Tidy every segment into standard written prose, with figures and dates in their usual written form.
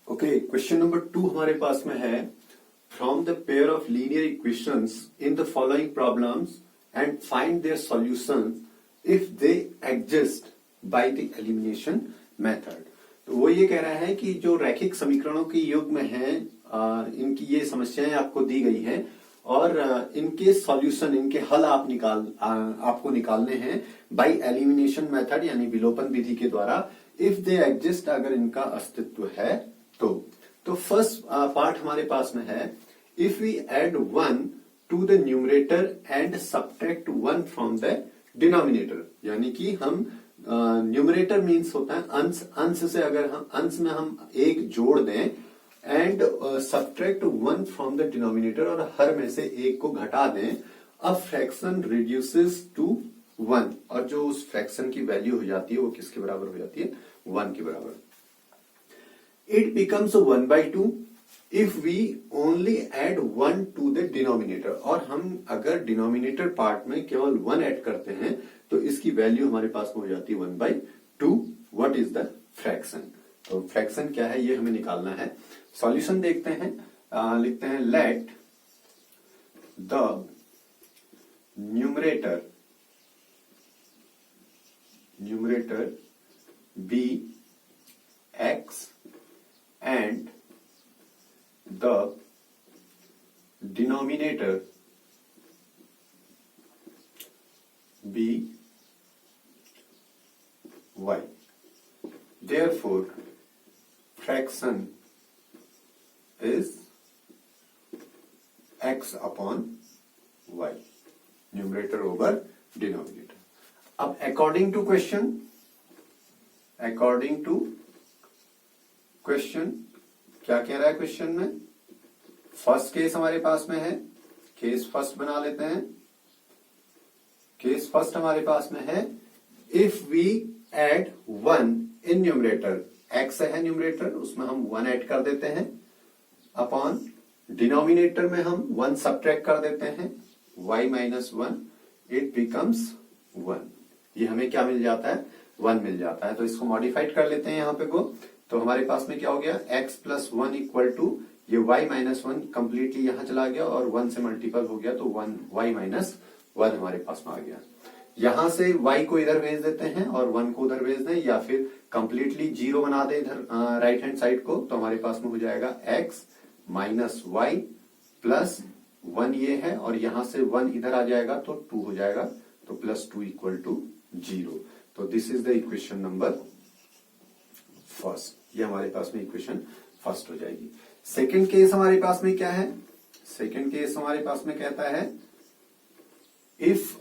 Okay, question number 2 हमारे पास में है from the pair of linear equations in the following problems and find their solution if they exist by the elimination method. तो वो ये कह रहा है कि जो रैखिक समीकरणों के युग में है इनकी ये समस्याएं आपको दी गई है और इनके सॉल्यूशन, इनके हल आपको निकालने हैं बाय एलिमिनेशन मेथड यानी विलोपन विधि के द्वारा। इफ दे एग्जिस्ट, अगर इनका अस्तित्व है तो फर्स्ट पार्ट हमारे पास में है if we add 1 to the numerator and subtract 1 from the denominator, यानी कि हम न्यूमरेटर मीन्स होता है अंश से अगर हम अंश में हम 1 जोड़ दें and subtract 1 from the denominator और हर में से 1 को घटा दें, अ फ्रैक्शन रिड्यूसेस टू 1 और जो उस फ्रैक्शन की वैल्यू हो जाती है वो किसके बराबर हो जाती है? 1 के बराबर। It becomes 1/2 if we only add 1 to the denominator। और हम अगर डिनोमिनेटर पार्ट में केवल 1 ऐड करते हैं तो इसकी वैल्यू हमारे पास में हो जाती है 1/2। What is the fraction? तो फ्रैक्शन क्या है ये हमें निकालना है। सॉल्यूशन देखते हैं, लिखते हैं let the numerator be x and the denominator be y। Therefore, fraction is x upon y, numerator over denominator। अब according to question क्या कह रहा है क्वेश्चन में? फर्स्ट केस हमारे पास में है, केस फर्स्ट बना लेते हैं। केस फर्स्ट हमारे पास में है if we add 1 in numerator, x है न्यूमरेटर, उसमें हम 1 ऐड कर देते हैं, अपॉन डिनोमिनेटर में हम 1 सब्ट्रैक्ट कर देते हैं, y माइनस 1, इट बिकम्स 1। ये हमें क्या मिल जाता है? 1 मिल जाता है। तो इसको मॉडिफाइड कर लेते हैं यहाँ पे को, तो हमारे पास में क्या हो गया? x प्लस 1 इक्वल टू ये y माइनस 1 कंप्लीटली यहां चला गया और 1 से मल्टीपल हो गया तो 1 y माइनस 1 हमारे पास में आ गया। यहां से y को इधर भेज देते हैं और 1 को उधर भेज दें, या फिर कंप्लीटली 0 बना दें इधर राइट हैंड साइड को, तो हमारे पास में हो जाएगा x माइनस y प्लस 1 ये है और यहां से 1 इधर आ जाएगा तो 2 हो जाएगा, तो प्लस 2 इक्वल टू 0। तो this is the equation number first. ये हमारे पास में इक्वेशन फर्स्ट हो जाएगी। सेकंड केस हमारे पास में क्या है? सेकंड केस हमारे पास में कहता है if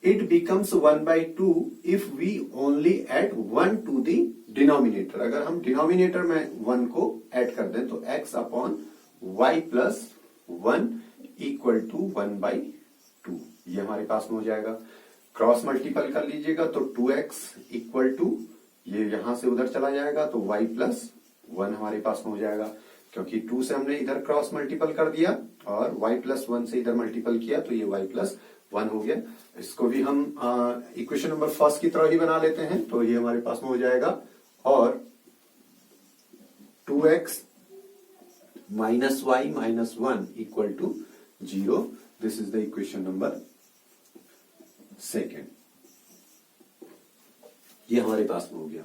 it becomes 1/2 if we only add 1 to the denominator. अगर हम डिनोमिनेटर में 1 को ऐड कर दें तो x upon y plus 1 equal to 1/2 ये हमारे पास में हो जाएगा। क्रॉस मल्टीपल कर लीजिएगा तो 2x इक्वल टू ये यहां से उधर चला जाएगा तो y प्लस 1 हमारे पास में हो जाएगा, क्योंकि 2 से हमने इधर क्रॉस मल्टीपल कर दिया और y प्लस 1 से इधर मल्टीपल किया तो ये y प्लस 1 हो गया। इसको भी हम इक्वेशन नंबर फर्स्ट की तरह ही बना लेते हैं, तो ये हमारे पास में हो जाएगा और 2x minus y minus 1 equal to 0। This is the equation number second. ये हमारे पास में हो गया।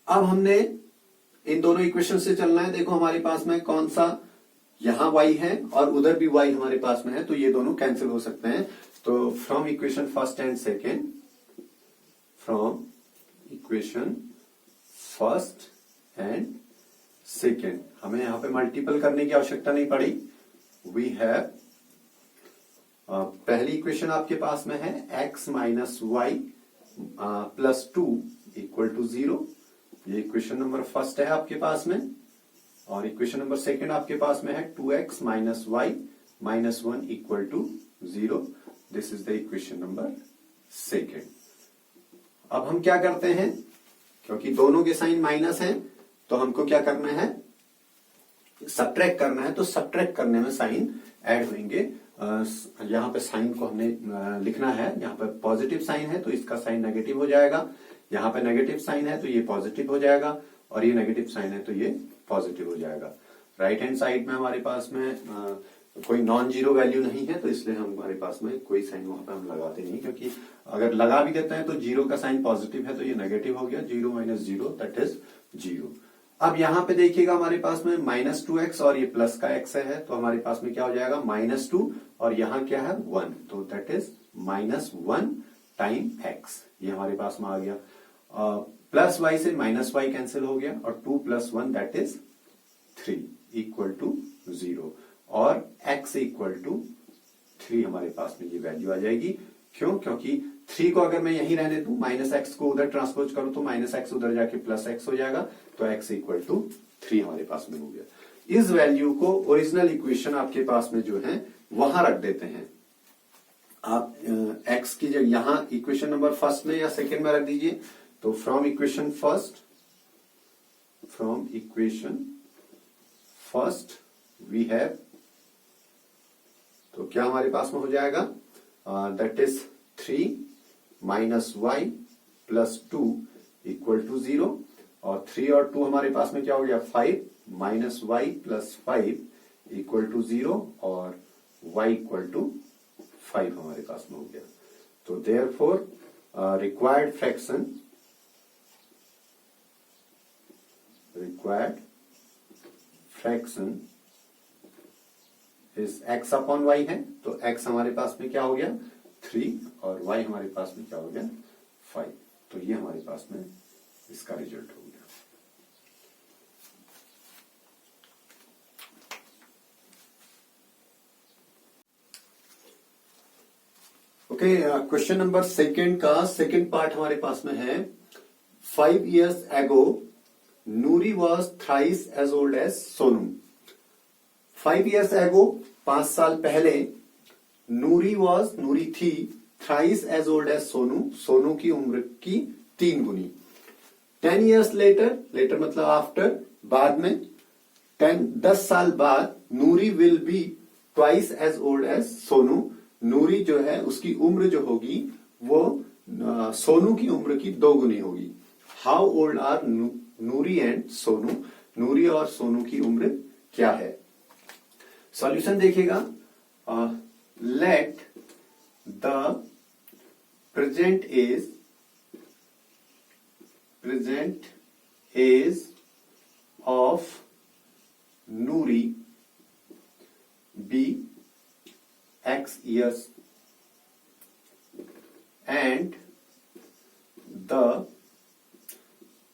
अब हमने इन दोनों इक्वेशन से चलना है। देखो हमारे पास में कौन सा, यहां y है और उधर भी y हमारे पास में है, तो ये दोनों कैंसिल हो सकते हैं। तो from equation first and second, from equation first and second हमें यहां पे मल्टीपल करने की आवश्यकता नहीं पड़ी। वी हैव पहली इक्वेशन आपके पास में है x minus y plus 2 equal to 0। ये इक्वेशन नंबर फर्स्ट है आपके पास में, और इक्वेशन नंबर सेकंड आपके पास में है 2x minus y minus 1 equal to 0। This is the equation number second. अब हम क्या करते हैं, क्योंकि दोनों के साइन माइनस हैं तो हमको क्या करना है? सब्ट्रैक्ट करना है। तो सब्ट्रैक्ट करने में साइन ऐड होंगे। यहाँ पे साइन को हमने लिखना है, यहाँ पे पॉजिटिव साइन है तो इसका साइन नेगेटिव हो जाएगा, यहाँ पे नेगेटिव साइन है तो ये पॉजिटिव हो जाएगा, और ये नेगेटिव साइन है तो ये पॉजिटिव हो जाएगा। राइट हैंड साइड में हमारे पास में कोई नॉन जीरो वैल्यू नहीं है, तो इसलिए हमारे पास में कोई साइन वहां पे हम लगाते नहीं, क्योंकि अगर लगा भी देते हैं तो जीरो का साइन पॉजिटिव है तो ये नेगेटिव हो गया, 0 माइनस 0 दैट इज 0। अब यहाँ पे देखिएगा हमारे पास में -2x और ये प्लस का x है, तो हमारे पास में क्या हो जाएगा -2 और यहाँ क्या है 1, तो दैट इज -1 टाइम x, ये हमारे पास में आ गया। प्लस y से माइनस y कैंसिल हो गया और 2 + 1 दैट इज 3 इक्वल टू 0 और x इक्वल टू 3 हमारे पास में ये वैल्यू आ जाएगी। क्यों? क्योंकि 3 को अगर मैं यहीं रहने दूं, -x को उधर ट्रांसपोज करूं तो -x उधर जाके +x हो जाएगा, तो x इक्वल टू 3 हमारे पास में हो गया। इस वैल्यू को ओरिजिनल इक्वेशन आपके पास में जो है वहां रख देते हैं। आप x की जगह यहां इक्वेशन नंबर फर्स्ट में या सेकंड में रख दीजिए, तो from equation first we have, तो क्या हमारे पास में हो जाएगा that is 3 minus y plus 2 equal to 0 और 3 और 2 हमारे पास में क्या हो गया 5 minus y plus 5 equal to 0 और y इक्वल टू 5 हमारे पास में हो गया। तो देयरफॉर रिक्वायर्ड फ्रैक्शन इस x अपॉन y है, तो x हमारे पास में क्या हो गया 3 और y हमारे पास में क्या हो गया 5, तो ये हमारे पास में इसका रिजल्ट हो गया। ओके, क्वेश्चन नंबर सेकंड का सेकंड पार्ट हमारे पास में है। 5 years ago Noori was thrice as old as Sonu. 5 years ago 5 साल पहले नूरी थी thrice as old as Sonu की उम्र की 3 गुनी। 10 years later मतलब आफ्टर, बाद में 10 साल बाद Noori will be twice as old as Sonu. Noori जो है उसकी उम्र जो होगी वो सोनू की उम्र की 2 गुनी होगी। How old are Noori and Sonu, Noori और सोनू की उम्र क्या है? सॉल्यूशन देखिएगा। Let the present age of Noori be x years and the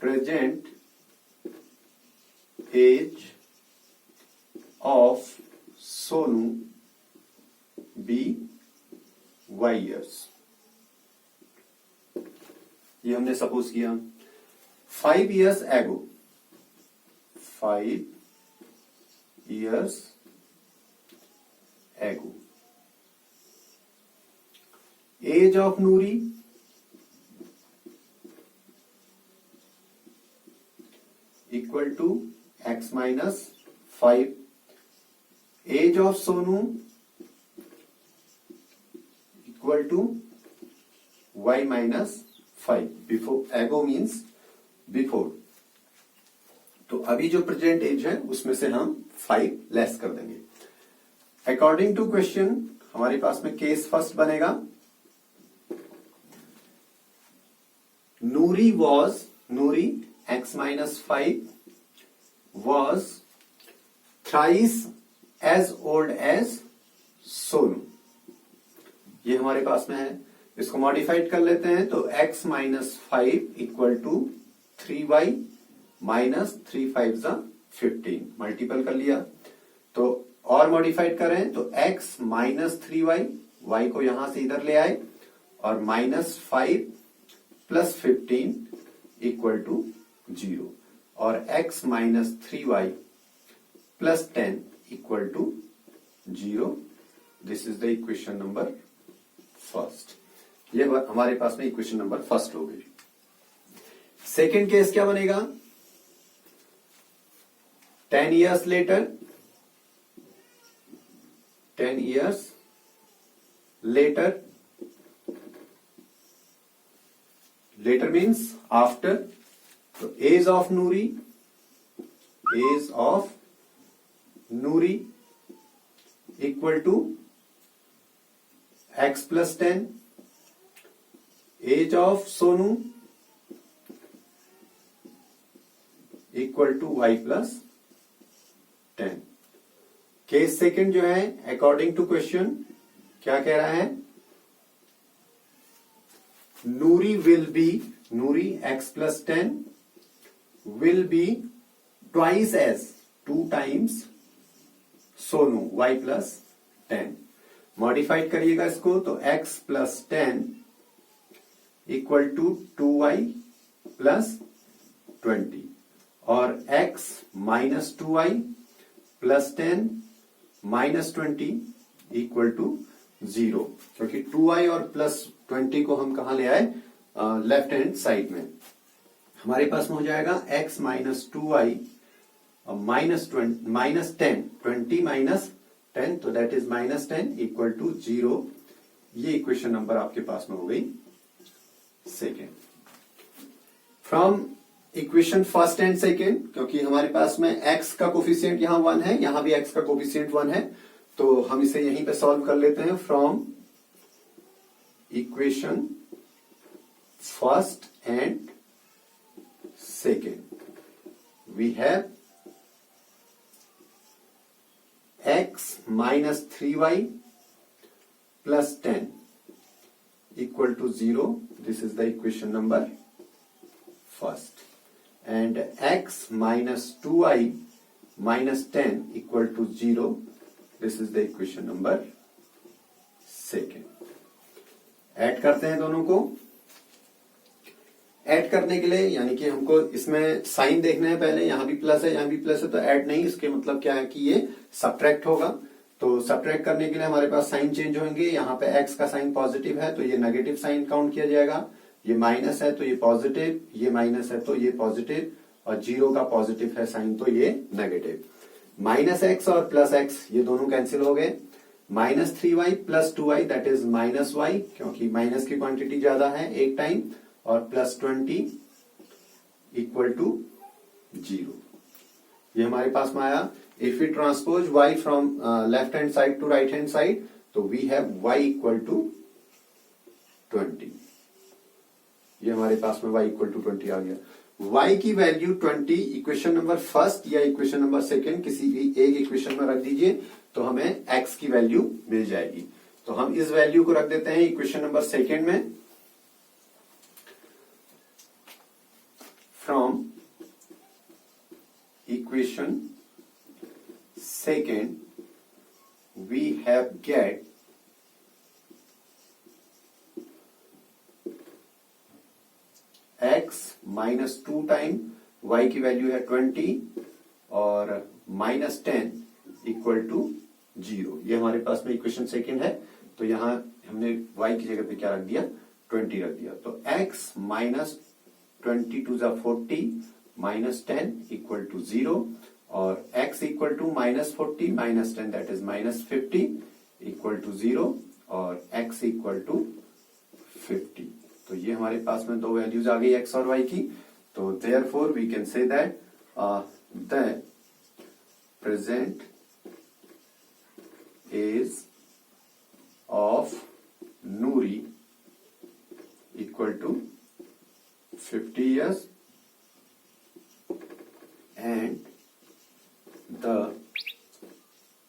present age of Sonu be y years। ये हमने सपोज किया 5 years ago, 5 years ago age of Nuri equal to x minus 5, age of Sonu equal to y minus 5। Before, ago means before, तो अभी जो present as है उसमें से हम 5 लेस कर देंगे। अकॉर्डिंग टू क्वेश्चन हमारे पास में केस फर्स्ट बनेगा नूरी x minus 5 was thrice as old as Sonu. ये हमारे पास में है, इसको मॉडिफाइड कर लेते हैं तो x minus 5 equal to 3y minus 3 5 15, multiple कर लिया तो और मॉडिफाइड करें तो x माइनस 3y, y को यहां से इधर ले आए और माइनस 5 प्लस 15 इक्वल टू 0 और x minus 3y plus 10 equal to 0। This is the equation number first. ये हमारे पास में इक्वेशन नंबर फर्स्ट हो गई। सेकेंड केस क्या बनेगा 10 years later, 10 years later, later means after तो age of Nuri equal to x plus 10, age of Sonu equal to y plus 10। Case second जो है अकॉर्डिंग टू क्वेश्चन क्या कह रहा है, Nuri x plus 10 will be twice as 2 times Sonu y plus 10। Modified करिएगा इसको तो x plus 10 equal to 2y plus 20 और x minus 2y plus 10 minus 20 equal to 0, क्योंकि 2y और प्लस 20 को हम कहा ले आए लेफ्ट हैंड साइड में। हमारे पास में हो जाएगा x minus 2y minus 10, 20 minus 10 तो that is minus 10 equal to 0। ये इक्वेशन नंबर आपके पास में हो गई second. From equation first and second, क्योंकि हमारे पास में x का कोफिशिएंट यहां 1 है, यहां भी x का कोफिशिएंट 1 है, तो हम इसे यहीं पे सॉल्व कर लेते हैं। From equation first and second we have x minus 3y plus 10 equal to 0. This is the equation number first. And x minus 2y minus 10 equal to 0. This is the equation number second. Add करते हैं दोनों को। Add करने के लिए यानी कि हमको इसमें साइन देखना है पहले, यहां भी प्लस है यहां भी प्लस है, तो ऐड नहीं, इसके मतलब क्या है कि ये सब्ट्रैक्ट होगा। तो सब्ट्रैक्ट करने के लिए हमारे पास साइन चेंज होंगे। यहाँ पे x का साइन पॉजिटिव है तो ये नेगेटिव साइन काउंट किया जाएगा, ये माइनस है तो ये पॉजिटिव, ये माइनस है तो ये पॉजिटिव, और 0 का पॉजिटिव है साइन तो ये नेगेटिव। माइनस x और प्लस x ये दोनों कैंसिल हो गए। Minus 3y plus 2y that is minus y, क्योंकि माइनस की क्वांटिटी ज्यादा है एक टाइम, और प्लस 20 इक्वल टू 0। ये हमारे पास में आया। If we transpose y from left hand side to right hand side तो we have y equal to 20। ये हमारे पास में y इक्वल टू 20 आ गया। y की वैल्यू 20 इक्वेशन नंबर फर्स्ट या इक्वेशन नंबर सेकेंड किसी भी एक इक्वेशन में रख दीजिए तो हमें x की वैल्यू मिल जाएगी। तो हम इस वैल्यू को रख देते हैं इक्वेशन नंबर सेकेंड में। From equation second we have get x minus 2 time y की वैल्यू है 20 और माइनस 10 इक्वल टू 0। ये हमारे पास में इक्वेशन सेकेंड है, तो यहां हमने y की जगह पे क्या रख दिया, 20 रख दिया। तो x माइनस 20 टू जा 40 माइनस 10 इक्वल टू 0 और x equal to minus 40 minus 10 that is minus 50 equal to 0 और x इक्वल टू 50। तो ये हमारे पास में दो वैल्यूज आ गई x और y की। तो therefore we can say that the present age of Nuri equal to 50 years and the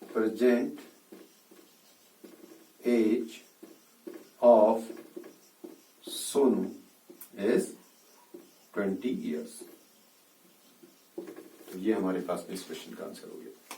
present age of Sonu is 20 years। तो ये हमारे पास में इस क्वेश्चन का आंसर हो गया।